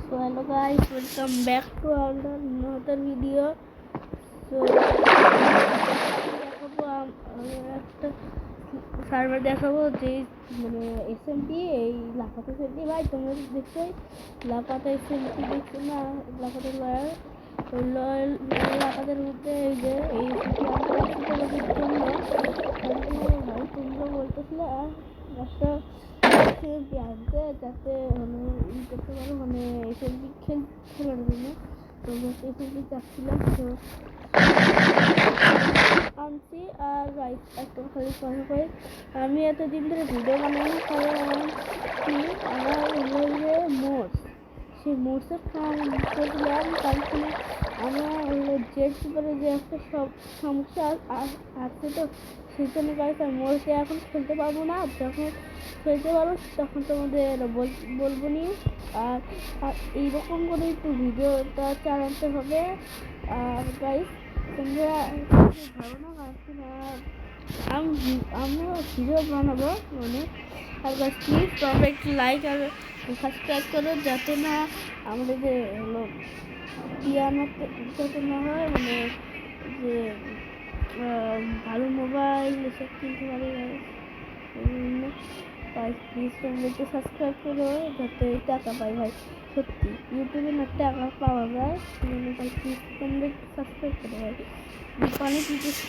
So hello guys, welcome back to another video. So একটা server দেখাবো যে মানে এসএমপি এই লাফাতে এসএমপি ভাই তোমরা দেখছো লাফাতে এসএমপি দেখছো না লাফাতে লয়াল লাফাতের মধ্যে এই যে এই ভাই তোমরা বলতেছিলে একটা এসএমপি আনতে যাতে মানে ই করতে পারো মানে এসএমপি খেলার জন্য তোমরা এসএমপি চাচ্ছিলাম তো আনছি আর রাইট একদম খালি কথা কই আমি এতদিন ধরে ভিডিও বানাই আমার মোট সেই মোটসের করলাম তারপরে আমার জেট সুপারে যে একটা সব সমস্যা আছে তো সেই জন্য গাইস আর মোটসে এখন খেলতে পারবো না যখন খেলতে পারবো তখন তোমাদের বলবো নি আর এইরকম করে একটু ভিডিওটা চালাতে হবে আর গাইস তোমরা ধারণা পাচ্ছি না আমিও ভিডিও বানাবো মানে আর গাছ প্লিজ তোমরা একটু লাইক আর সাবস্ক্রাইব করো যাতে না আমাদের যে হলো যাতে না হয় মানে যে ভালো মোবাইল এসব কিনতে পারি তাই প্লিজ তোমরা একটু সাবস্ক্রাইব করো যাতে টাকা পাই ভাই সত্যি ইউটিউবে না টাকা পাওয়া যায় মানে তাই প্লিজ তোমরা একটু সাবস্ক্রাইব করো ভাই অনেক রিকোয়েস্ট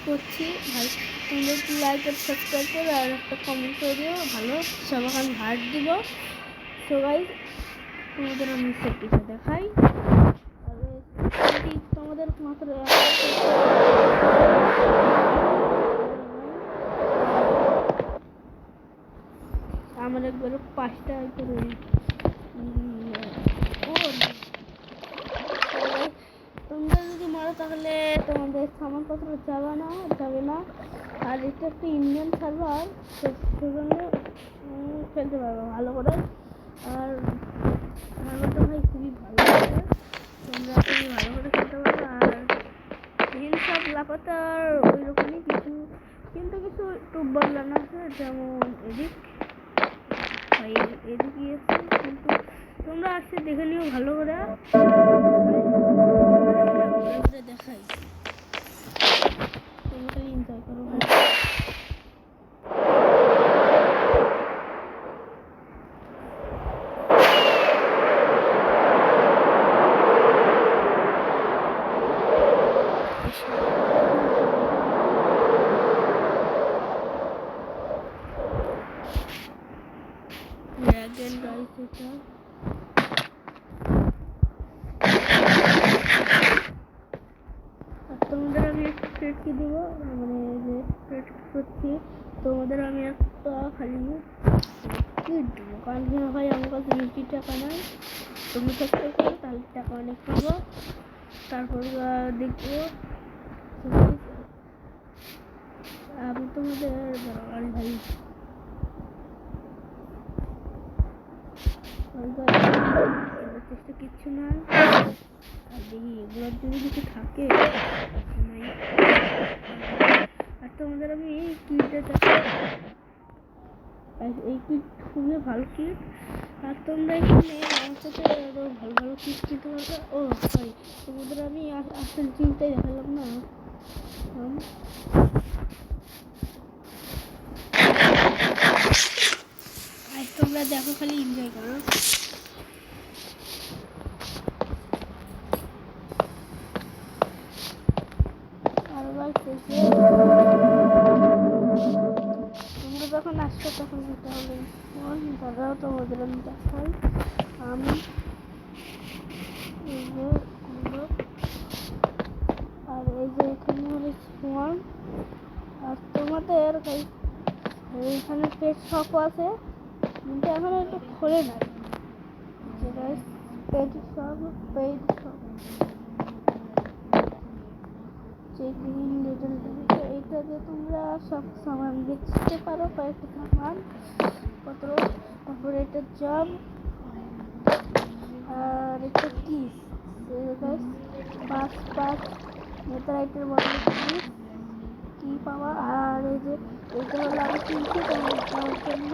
করছি ভাই তোমরা একটু লাইক আর সাবস্ক্রাইব করো আর একটা কমেন্ট করে দিও ভালো সবাইকে আমি হার্ট দিব সবাই তোমাদের আমি সেটিটা দেখাই আর তোমাদের মাত্র আমার একবারে 5টা করে তোমরা যদি মারো তাহলে তোমাদের সামানপত্র যাবে না আর এটা একটা ইন্ডিয়ান সার্ভার সেজন্য খেলতে পারবো ভালো করে আর সার্ভারটা ভাই খুবই ভালো করে তোমরা খুবই ভালো করে খেলতে পারবে আর সব লাপাতার ওই রকমই কিন্তু কিছু একটু বদলানো আছে যেমন এদিক গিয়েছে কিন্তু তোমরা আসছে দেখে নিও ভালো করে দেখাই তোমরা এনজয় করো Dragon Rise এটা তোমাদের আমি একটা ট্রেড কি দেবো মানে যে ট্রেড করছি তোমাদের আমি একটা খালি কি দেবো কারণ ভাই আমার কাছে 20 টাকা নাই তুমি চেষ্টা করো তাহলে টাকা অনেক পাবো তারপর দেখবো আমি তোমাদের আর ভাই চেষ্টা কিচ্ছু না আর দেখি এগুলোর যদি কিছু থাকে আর তোমাদের আমি এই কিটটা এই কিট খুবই ভালো কিট আর তোমরা এখানে আমার সাথে আরো ভালো কিট কিনতে পারবে ও সরি তোমাদের আমি আসল চিন্তাই দেখালাম না আর তোমরা দেখো খালি এনজয় করো তোমরা যখন আসছো তখন তাহলে দাদাও তোমাদের আমি দেখাই আমি আর এই যে এখানে হলো ফোন আর তোমাদের এইখানে পেট শপও আছে কিন্তু এখন একটু খোলে নাই যেটা পেট শপ এইটা দিয়ে তোমরা সব সামান দেখতে পারো কয়েকটা সামান পত্র তারপরে এটা জব আর একটা কিস 5 নেতারাইটের বদলে কি পাওয়া আর এই যে এইটা হলো আমি কিনছি তোমার জন্য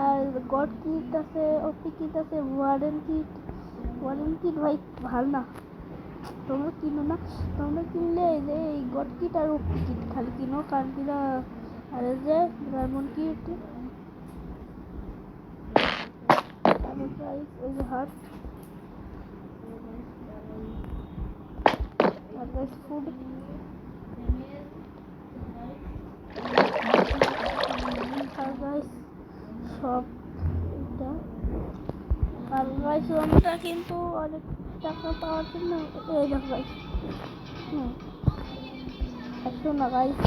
আর গড কিট আছে, ওপি কিট আছে, ওয়ার্ডেন কিট। ওয়ার্ডেন কিট ভাই ভালো না, তোমরা কিনো না। তোমরা কিনলে এই যে এই গড কিট আর ওপি কিট খালি কিনো, কারণ কিনা আর এই যে ডায়মন্ড কিট এই যে হার্ট আর গাইস ফুড। আর গাইস সব এটা। আর গাইস আমরা কিন্তু অনেক টাকা পাওয়ার জন্য এই দেখো গাইস, একটু না গাইস।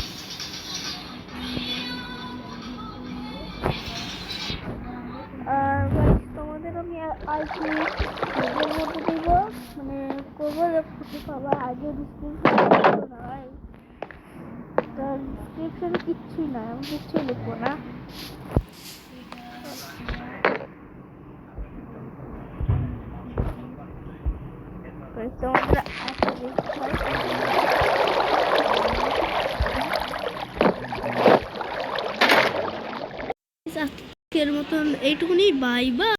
আর গাইস তোমাদের আমি আইটি ভিডিওর মধ্যে দিব, মানে করবো যে খুশি পাবা। আগে ডিসক্রিপশন না ভাই, তার ডিসক্রিপশনে কিচ্ছুই না, আমি কিচ্ছুই লিখবো না। তোমাদের আজকের মতন এইটুকুনি, বাই বাই।